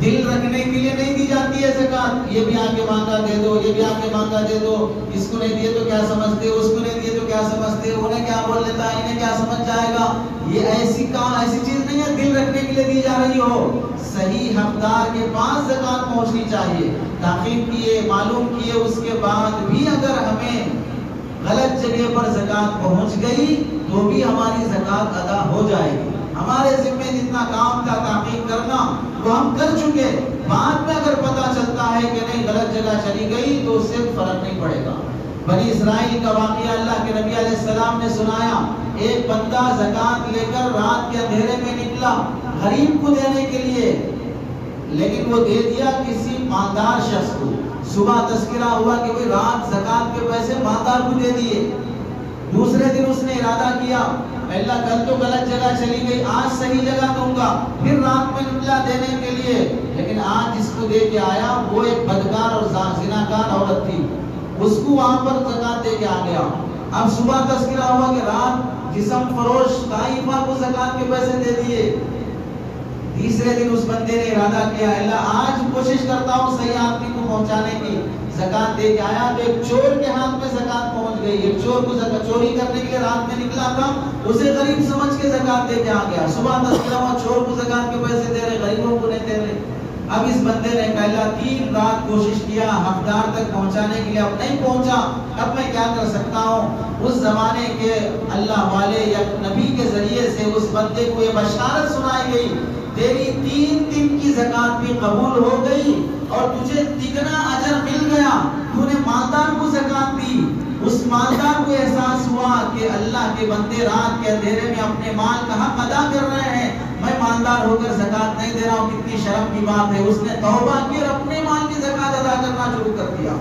دل رکھنے کے لیے نہیں دی جاتی ہے زکوٰۃ، یہ بھی آ کے مانگا دے دو، یہ بھی آ کے مانگا دے دو، اس کو نہیں دیے تو کیا سمجھتے ہو، اس کو نہیں دیے تو کیا سمجھتے ہو، انہیں کیا بول لیتا ہے، انہیں کیا سمجھ جائے گا۔ یہ ایسی چیز نہیں ہے دل رکھنے کے لیے دی جا رہی ہو۔ صحیح حقدار کے پاس زکوٰۃ پہنچنی چاہیے۔ تحقیق کیے، معلوم کیے، اس کے بعد بھی اگر ہمیں غلط جگہ پر زکوٰۃ پہنچ گئی تو بھی ہماری زکوٰۃ ادا ہو جائے گی۔ ہمارے ذمہ جتنا کام تھا تحقیق کرنا وہ ہم کر چکے، بعد میں اگر پتہ چلتا ہے کہ نہیں غلط جگہ چلی گئی تو اس سے فرق نہیں پڑے گا۔ بنی اسرائیل کا واقعہ اللہ کے نبی علیہ السلام نے سنایا۔ ایک بندہ زکوٰۃ لے کر رات کے اندھیرے میں نکلا غریب کو دینے کے لیے، لیکن وہ دے دیا کسی مالدار شخص کو۔ صبح تذکرہ ہوا کہ وہ رات زکوٰۃ کے پیسے مالدار کو دے دیے۔ دوسرے دن اس نے ارادہ کیا، اللہ کل تو غلط جگہ چلی گئی، آج صحیح جگہ دوں گا۔ پھر رات میں نکلا دینے کے لیے، لیکن آج جس کو دے کے آیا وہ ایک بدکار اور زناکار عورت تھی، اس کو وہاں پر زکوٰۃ دے کے آ گیا۔ اب صبح تذکرہ ہوا کہ رات جسم فروش طائفہ کو زکوٰۃ کے پیسے دے دیے۔ تیسرے دن اس بندے نے ارادہ کیا، اللہ آج کوشش کرتا ہوں صحیح آدمی کو پہنچانے کی، زکوٰۃ دے کے آیا تو ایک چور کے ہاتھ میں زکوٰۃ پہنچ گئی۔ ایک چور کو چوری کرنے کے لیے رات میں نکلا تھا، اسے غریب سمجھ کے زکوٰۃ دے کے آ گیا۔ صبح تذکرہ ہوا چور کو زکوٰۃ کے پیسے دے رہے، غریبوں کو نہیں دے رہے۔ اب اس بندے نے پہلا 3 رات کوشش کیا حقدار تک پہنچانے کے لیے، اب نہیں پہنچا، اب میں کیا کر سکتا ہوں۔ اس زمانے کے اللہ والے یا نبی کے ذریعے سے اس بندے کو یہ بشارت سنائی گئی، تیری 3 دن کی زکوٰۃ بھی قبول ہو گئی اور تجھے تگنا اجر مل گیا۔ تو نے مالدار کو زکوٰۃ دی، اس مالدار کو احساس ہوا کہ اللہ کے بندے رات کے اندھیرے میں اپنے مال کا حق ادا کر رہے ہیں، میں مالدار ہو کر زکوٰۃ نہیں دے رہا ہوں، کتنی شرم کی بات ہے۔ اس نے توبہ کی اور اپنے مال کی زکوٰۃ ادا کرنا شروع کر دیا۔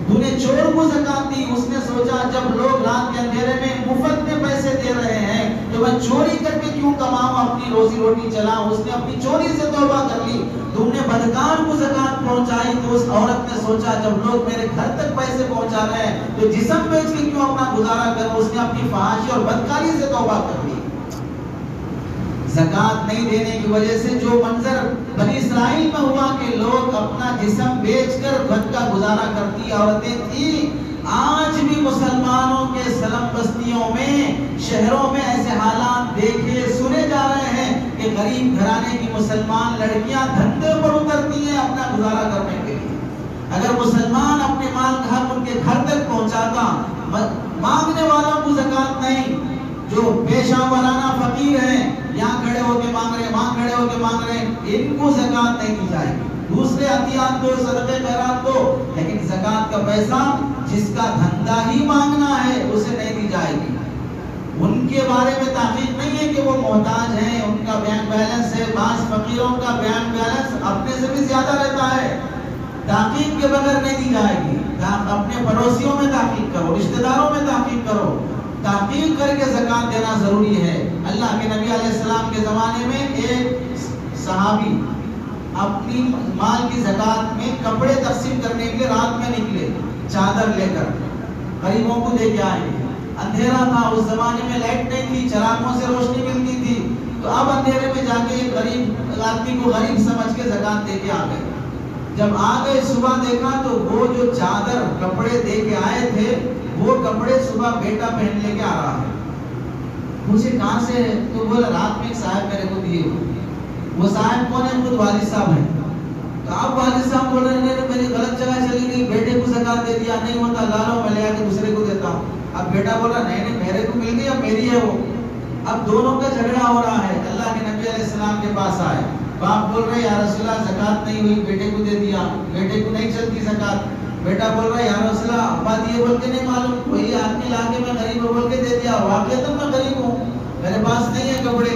تو نے چور کو زکوٰۃ دی، اس نے سوچا جب لوگ رات کے اندھیرے میں مفت میں پیسے دے رہے ہیں تو میں چوری کر کے کیوں کماؤں، اپنی روزی روٹی چلاؤں۔ اس نے اپنی چوری سے توبہ کر لی۔ تم نے بدکار کو زکوٰۃ پہنچائی تو اس عورت نے سوچا جب لوگ میرے گھر تک پیسے پہنچا رہے ہیں تو جسم بیچ کے کیوں اپنا گزارا کروں۔ اس نے اپنی فحاشی اور بدکاری سے توبہ کر لی۔ زکوٰۃ نہیں دینے کی وجہ سے جو منظر بنی اسرائیل میں ہوا کہ لوگ اپنا جسم بیچ کر گھر کا گزارا کرتی عورتیں تھیں، آج بھی مسلمانوں کے سلم بستیوں میں، شہروں میں ایسے حالات دیکھے سنے جا رہے ہیں کہ غریب گھرانے کی مسلمان لڑکیاں دھندے پر اترتی ہیں اپنا گزارا کرنے کے لیے۔ اگر مسلمان اپنے مال کا حق ان کے گھر تک پہنچاتا، مانگنے والوں کو زکوٰۃ نہیں، جو پیشہ ورانہ فقیر ہیں، یہاں کھڑے ہو کے مانگ رہے، وہاں کھڑے ہو کے مانگ رہے، ان کو زکوٰۃ نہیں دی جائے گی۔ دوسرے عطیات دو، صدقے خیرات دو، لیکن زکوٰۃ کا پیسہ جس کا دھندا ہی مانگنا ہے اسے نہیں دی جائے گی۔ ان کے بارے میں تحقیق نہیں ہے کہ وہ محتاج ہیں، ان کا بینک بیلنس ہے، بعض فقیروں کا بینک بیلنس اپنے سے بھی زیادہ رہتا ہے، تحقیق کے بغیر نہیں دی جائے گی۔ اپنے پڑوسیوں میں تحقیق کرو، رشتہ داروں میں تحقیق کرو، تحقیق کر کے زکوٰۃ دینا ضروری ہے۔ اللہ کے نبی علیہ السلام کے زمانے میں ایک صحابی اپنی مال کی زکوٰۃ میں کپڑے تقسیم کرنے کے لیے رات میں نکلے، چادر لے کر غریبوں کو دے کے آئے۔ اندھیرا تھا، اس زمانے میں لائٹ نہیں تھی، چراغوں سے روشنی ملتی تھی، تو اب اندھیرے میں جا کے ایک غریب آدمی کو غریب سمجھ کے زکوٰۃ دے کے آ گئے۔ جب آ گئے صبح دیکھا تو وہ جو چادر کپڑے دے کے آئے تھے وہ کپڑے صبح بیٹا پہن لے کے آ رہا ہے۔ مجھے کہاں سے ہے؟ تو بولا رات میں ایک صاحب میرے کو دیے۔ وہ صاحب کون ہے؟ خود والد صاحب ہیں۔ تو اب والد صاحب بول رہے ہیں میری غلط جگہ چلی گئی، بیٹے کو زکوٰۃ دے دیا، نہیں ہوتا لالو میں لے آ کے دوسرے کو دیتا ہوں۔ اب بیٹا بول رہا نہیں میرے کو مل گئی، اب میری ہے وہ۔ اب دونوں کا جھگڑا ہو رہا ہے۔ اللہ کے نبی علیہ السلام کے پاس آئے، باپ بول رہے یا رسول اللہ زکوٰۃ نہیں ہوئی، بیٹے کو دے دیا، بیٹے کو نہیں چلتی زکوٰۃ۔ بیٹا بول رہا ہے یا رسول اللہ ابا دیے بول کے نہیں معلوم، وہی آدمی لا کے میں غریب ہوں بول کے دے دیا، واقعہ میں غریب ہوں، میرے پاس نہیں ہے کپڑے۔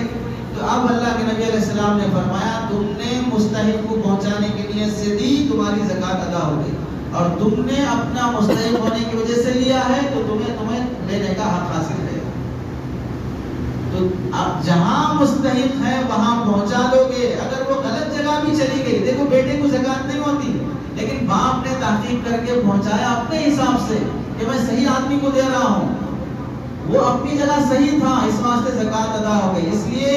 تو اب اللہ کے نبی علیہ السلام نے فرمایا تم نے مستحق کو پہنچانے کی نیت سے دی، تمہاری زکوٰۃ ادا ہو گئی، اور تم نے اپنا مستحق ہونے کی وجہ سے لیا ہے تو تمہیں لینے کا حق حاصل ہے۔ تو آپ جہاں مستحق ہے وہاں پہنچا دو گے. اگر وہ غلط جگہ بھی چلی گئی، دیکھو بیٹے کو زکوٰۃ نہیں ہوتی لیکن باپ نے تحقیق کر کے پہنچایا اپنے حساب سے کہ میں صحیح آدمی کو دے رہا ہوں، وہ اپنی جگہ صحیح تھا، اس واسطے زکوٰۃ ادا ہو گئی. اس لیے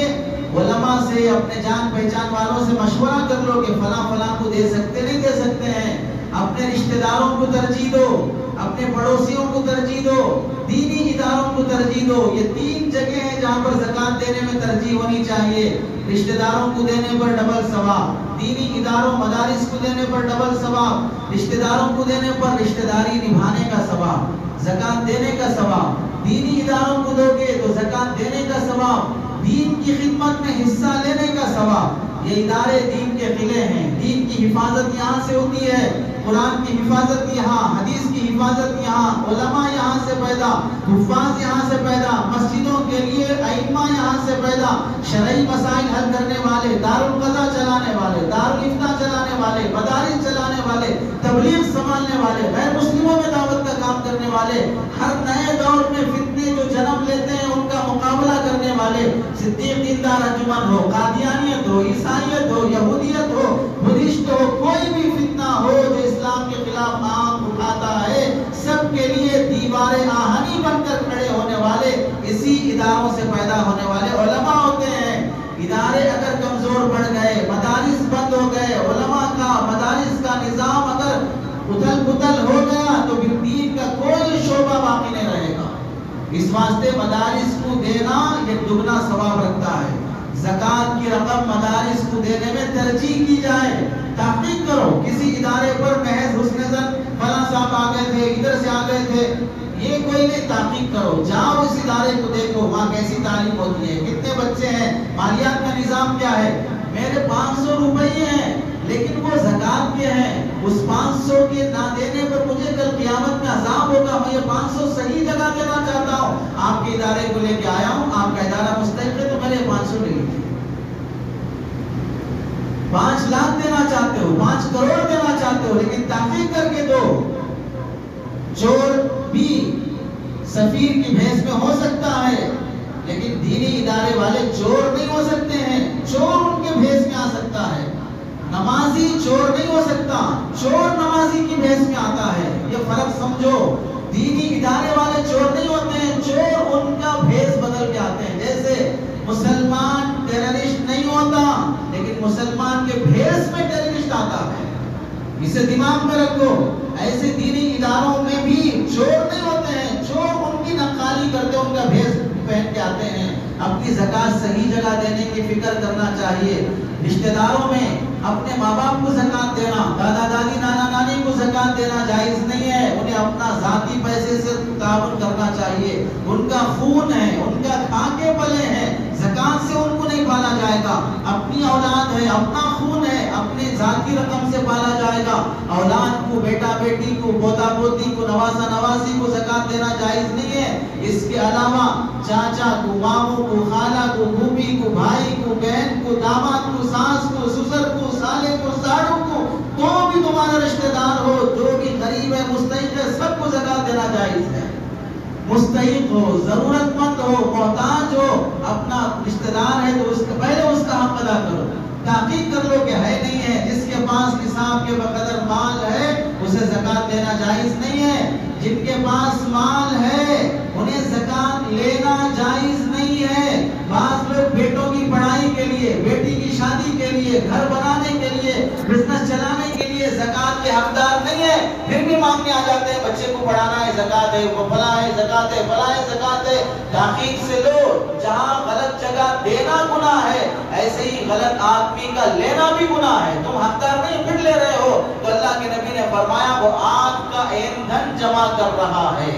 علماء سے، اپنے جان پہچان والوں سے مشورہ کر لو کہ فلاں فلاں کو دے سکتے نہیں دے سکتے ہیں. اپنے رشتہ داروں کو ترجیح دو، اپنے پڑوسیوں کو ترجیح دو، دینی اداروں کو ترجیح دو. یہ 3 جگہ ہیں جہاں پر زکوٰۃ دینے میں ترجیح ہونی چاہیے. رشتہ داروں کو دینے پر ڈبل ثواب، دینی اداروں مدارس کو دینے پر ڈبل ثواب، رشتہ داروں کو دینے پر رشتہ داری نبھانے کا ثواب، زکوٰۃ دینے کا ثواب. دینی اداروں کو دو گے تو زکوٰۃ دینے کا ثواب، دین کی خدمت میں حصہ لینے کا ثواب. یہ ادارے دین کے قلعے ہیں، دین کی حفاظت یہاں سے ہوتی ہے، قرآن کی حفاظت یہاں، حدیث کی حفاظت یہاں، علماء یہاں سے پیدا، حفاظ یہاں سے پیدا، مسجدوں کے لیے ائمہ یہاں سے پیدا، شرعی مسائل حل کرنے والے، دارالقضا چلانے والے، دارالافتاء چلانے والے، مدارس چلانے والے، تبلیغ سنبھالنے والے، غیر مسلموں میں دعوت کا کام کرنے والے، ہر نئے دور میں فتنے جو جنم لیتے ہیں ان کا مقابلہ کرنے والے. صدیق دیندار انجمن ہو، قادیانیت ہو، عیسائیت ہو، یہودیت ہو، بدھسٹ ہو، کوئی بھی فتنہ ہو جو اسلام کے خلاف آنکھ اٹھاتا ہے، سب کے لیے دیوار آہنی بن کر کھڑے ہونے والے اسی اداروں سے پیدا ہونے والے علماء ہوتے ہیں. ادارے اگر کمزور پڑ گئے، مدارس بند ہو گئے، علماء کا مدارس کا نظام اگر اتھل پتھل ہو گیا تو پھر دین کا کوئی شعبہ باقی نہیں رہے گا. اس واسطے مدارس کو دینا یہ دگنا ثواب رکھتا ہے. زکوٰۃ کی رقم مدارس کو دینے میں ترجیح کی جائے. تحقیق کرو، کسی ادارے پر محض حسن زن فلاں صاحب آ گئے تھے، ادھر سے آ گئے تھے، یہ کوئی نہیں. تحقیق کرو، جاؤ اس ادارے کو دیکھو وہاں کیسی تعلیم ہوتی ہے، کتنے بچے ہیں، مالیات کا نظام کیا ہے. میرے 500 روپیے ہیں لیکن وہ زکوٰۃ کے ہیں، اس 500 کے نہ دینے پر مجھے کل قیامت میں عذاب ہوگا. میں یہ 500 صحیح جگہ دینا چاہتا ہوں، آپ کے ادارے کو لے کے آیا ہوں، آپ کا ادارہ مستحق ہے تو میں نے 500 لے لیجیے. 5 لاکھ دینا چاہتے ہو، 5 کروڑ دینا چاہتے ہو، لیکن تحقیق کر کے دو. چور بھی سفیر کی بھیس میں ہو سکتا ہے لیکن دینی ادارے والے چور نہیں ہو سکتے ہیں. چور ان کے بھیس میں آ سکتا ہے، نمازی چور نہیں ہو سکتا، چور نمازی کی بھیس میں آتا ہے. یہ فرق سمجھو. دینی ادارے والے چور نہیں ہوتے ہیں، چور ان کا بھیس بدل کے آتے ہیں. جیسے مسلمان ٹیررسٹ نہیں ہوتا لیکن مسلمان کے بھیس میں ٹیررسٹ آتا ہے. اسے دماغ میں رکھو. ایسے دینی اداروں میں بھی چور نہیں ہوتے ہیں، چور ان کی نقالی کرتے ان کا بھیس پہن کے آتے ہیں. اپنی زکوٰۃ صحیح جگہ دینے کی فکر کرنا چاہیے. رشتہ داروں میں اپنے ماں باپ کو زکوٰۃ دینا، دادا دادی نانا نانی کو زکوٰۃ دینا جائز نہیں ہے. انہیں اپنا ذاتی پیسے سے تعاون کرنا چاہیے. ان کا خون ہے، ان کا کھا کے پلے ہیں، زکوٰۃ سے ان کو نہیں پالا جائے گا. اپنی اولاد ہے، اپنا خون ہے، اپنے ذاتی رقم سے پالا جائے گا. اولاد کو، بیٹا بیٹی کو، پوتا پوتی کو، نواسا نواسی کو زکوٰۃ دینا جائز نہیں ہے. اس کے علاوہ چاچا کو، ماموں کو، خالہ کو، پھوپھی کو، بھائی کو، بہن کو، داماد کو، ساس کو، سسر کو، سالے کو، ساڑو کو، تو بھی تمہارا رشتہ دار ہو جو بھی غریب ہے، مستحق ہے، سب کو زکوٰۃ دینا جائز ہے. مستحق ہو، ضرورت مند ہو، محتاج ہو، اپنا رشتہ دار ہے تو اس کا پہلے اس کا حق ادا کرو. تحقیق کر لو کہ ہے نہیں ہے. جس کے پاس نصاب کے بقدر مال ہے اسے زکوٰۃ دینا جائز نہیں ہے. جن کے پاس مال ہے انہیں زکوٰۃ لینا جائز نہیں ہے. بعض لوگ بیٹوں کی پڑھائی کے لیے، بیٹی کی شادی کے لیے، گھر بنانے کے لیے، بزنس چلانے کے لیے زکوٰۃ کے حقدار نہیں ہے، پھر بھی مانگنے آ جاتے ہیں. بچے کو پڑھانا ہے زکوٰۃ ہے، وہ فلاں ہے زکوٰۃ ہے، فلاں ہے زکوٰۃ ہے. تحقیق سے لو. جہاں غلط جگہ دینا گناہ ہے ایسے ہی غلط آدمی کا لینا بھی گناہ ہے. تم حقدار نہیں، پھر لے رہے ہو. تو اللہ کے نبی نے فرمایا وہ آگ کا ایندھن جمع کر رہا ہے،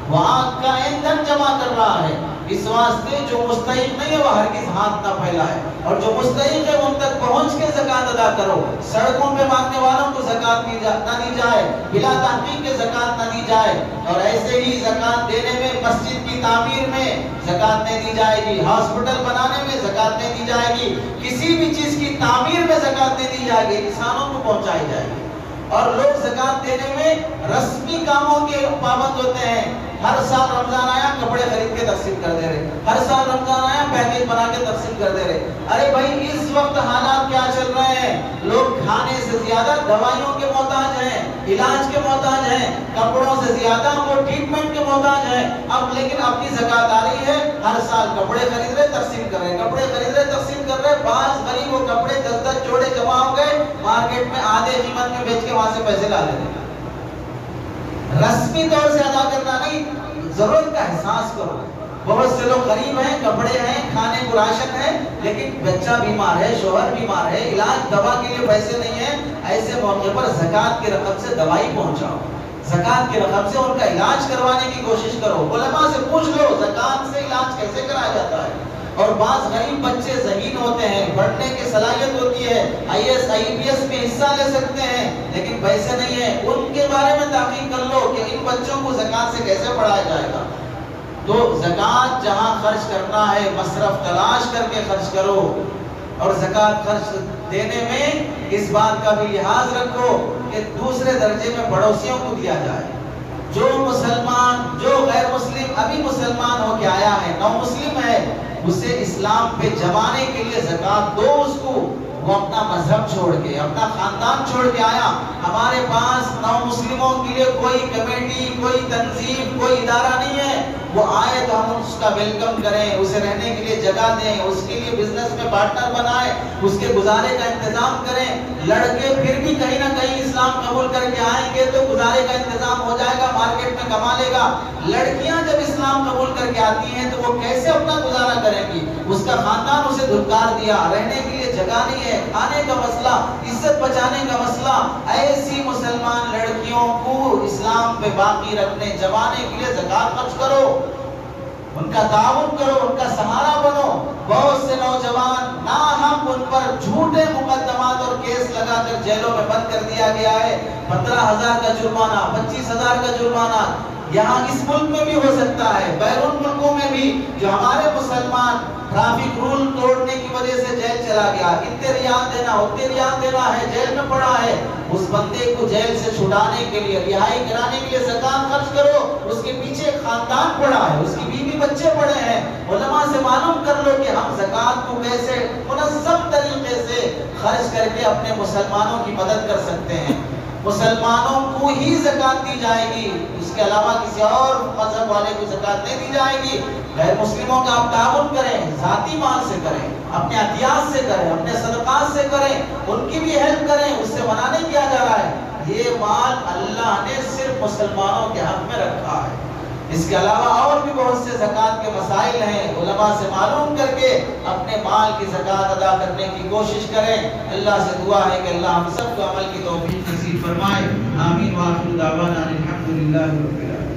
وہ آگ کا ایندھن جمع کر رہا ہے. اس واسطے جو مستحق نہیں ہے وہ ہرگز ہاتھ نہ پھیلائے، اور جو مستحق ہے ان تک پہنچ کے زکوٰۃ ادا کرو. سڑکوں پہ مانگنے والوں کو زکوٰۃ نہ دی جائے، بلا تحقیق کے زکوٰۃ نہ دی جائے. اور ایسے ہی زکوٰۃ دینے میں، مسجد کی تعمیر میں زکوٰۃ نہیں دی جائے گی، ہاسپٹل بنانے میں زکوٰۃ نہیں دی جائے گی، کسی بھی چیز کی تعمیر میں زکوٰۃ نہیں دی جائے گی، انسانوں کو پہنچائی جائے گی. اور لوگ زکوٰۃ دینے میں رسمی کاموں کے پابند ہوتے ہیں. ہر سال رمضان آیا کپڑے خرید کے تقسیم کر دے رہے، ہر سال رمضان آیا پیکیج بنا کے تقسیم کر دے رہے. ارے بھائی اس وقت حالات کیا چل رہے ہیں, لوگ کھانے سے زیادہ دوائیوں کے محتاج ہیں, علاج کے محتاج ہیں, کپڑوں سے زیادہ وہ ٹریٹمنٹ کے محتاج ہیں. اب لیکن اپنی زکات آ رہی ہے, ہر سال کپڑے خرید رہے تقسیم کر رہے, کپڑے خرید رہے تقسیم کر رہے. بعض غریب وہ کپڑے 10 جوڑے جمع ہو گئے, مارکیٹ میں آدھے قیمت میں بیچ کے وہاں سے پیسے لا لیتے. رسمی طور سے ادا کرنا نہیں, ضرورت کا احساس کرو. بہت سے لوگ غریب ہیں, کپڑے ہیں, کھانے کو راشن ہے, لیکن بچہ بیمار ہے, شوہر بیمار ہے, علاج دوا کے لیے پیسے نہیں ہیں. ایسے موقع پر زکات کی رقم سے دوائی پہنچاؤ, زکات کی رقم سے ان کا علاج کروانے کی کوشش کرو. علماء سے پوچھ لو زکات سے علاج کیسے کرایا جاتا ہے. اور بعض غریب بچے ذہین ہوتے ہیں, پڑھنے کی صلاحیت ہوتی ہے, IAS IPS میں حصہ لے سکتے ہیں, لیکن پیسے نہیں ہیں. ان کے بارے میں تحقیق کر لو کہ ان بچوں کو زکات سے کیسے پڑھایا جائے گا. تو زکات جہاں خرچ کرنا ہے مصرف تلاش کر کے خرچ کرو, اور زکات خرچ دینے میں اس بات کا بھی لحاظ رکھو کہ دوسرے درجے میں پڑوسیوں کو دیا جائے. جو مسلمان, جو غیر مسلم ابھی مسلمان ہو کے آیا ہے, نو مسلم ہے, اسے اسلام پہ جمانے کے لیے زکات دو اس کو. وہ اپنا مذہب چھوڑ کے, اپنا خاندان چھوڑ کے آیا. ہمارے پاس نو مسلموں کے لیے کوئی کمیٹی, کوئی تنظیم, کوئی ادارہ نہیں ہے. وہ آئے تو ہم اس کا ویلکم کریں, اسے رہنے کے لیے جگہ دیں, اس کے لیے بزنس میں پارٹنر بنائیں, اس کے گزارے کا انتظام کریں. لڑکے پھر بھی کہیں نہ کہیں اسلام قبول کر کے آئیں گے تو گزارے کا انتظام ہو جائے گا, مارکیٹ میں کما لے گا. لڑکیاں جب اسلام قبول کر کے آتی ہیں تو وہ کیسے اپنا گزارا کریں گی. اس کا خاندان اسے دھتکار دیا, رہنے کے لیے جگہ نہیں ہے, کھانے کا مسئلہ, عزت بچانے کا مسئلہ. ایسی مسلمان لڑکیوں کو اسلام پہ باقی رکھنے, جمانے کے لیے زکات خرچ کرو, ان کا تعاون کرو, ان کا سہارا بنو. بہت سے نوجوان ناحق ان پر جھوٹے مقدمات اور کیس لگا کر جیلوں میں بند کر دیا گیا ہے. 15,000 کا جرمانہ, 25,000 کا جرمانہ. یہاں اس ملک میں بھی ہو سکتا ہے, بیرون ملکوں میں بھی. جو ہمارے مسلمان ٹریفک رول توڑنے کی وجہ سے جیل چلا گیا, اتنے ریال دینا, اتنے ریال دینا ہے, جیل میں پڑا ہے, اس بندے کو جیل سے چھڑانے کے لیے, رہائی کرانے کے لیے زکات خرچ کرو. اس کے پیچھے خاندان پڑا ہے, اس کی بیوی بچے پڑے ہیں. علماء سے معلوم کر لو کہ ہم زکات کو کیسے منظم طریقے سے خرچ کر کے اپنے مسلمانوں کی مدد کر سکتے ہیں. مسلمانوں کو ہی زکات دی جائے گی, اس کے علاوہ کسی اور مذہب والے کو زکات نہیں دی جائے گی. غیر مسلموں کا آپ تعاون کریں, ذاتی مال سے کریں, اپنے عطیات سے کریں, اپنے صدقات سے کریں, ان کی بھی ہیلپ کریں. اس سے منع نہیں کیا جا رہا ہے. یہ مال اللہ نے صرف مسلمانوں کے حق میں رکھا ہے. اس کے علاوہ اور بھی بہت سے زکات کے مسائل ہیں. علماء سے معلوم کر کے اپنے مال کی زکات ادا کرنے کی کوشش کریں. اللہ سے دعا ہے کہ اللہ ہم سب کو عمل کی توفیق نصیب فرمائے. آمین. وآخر دعوانا الحمدللہ رب العالمین.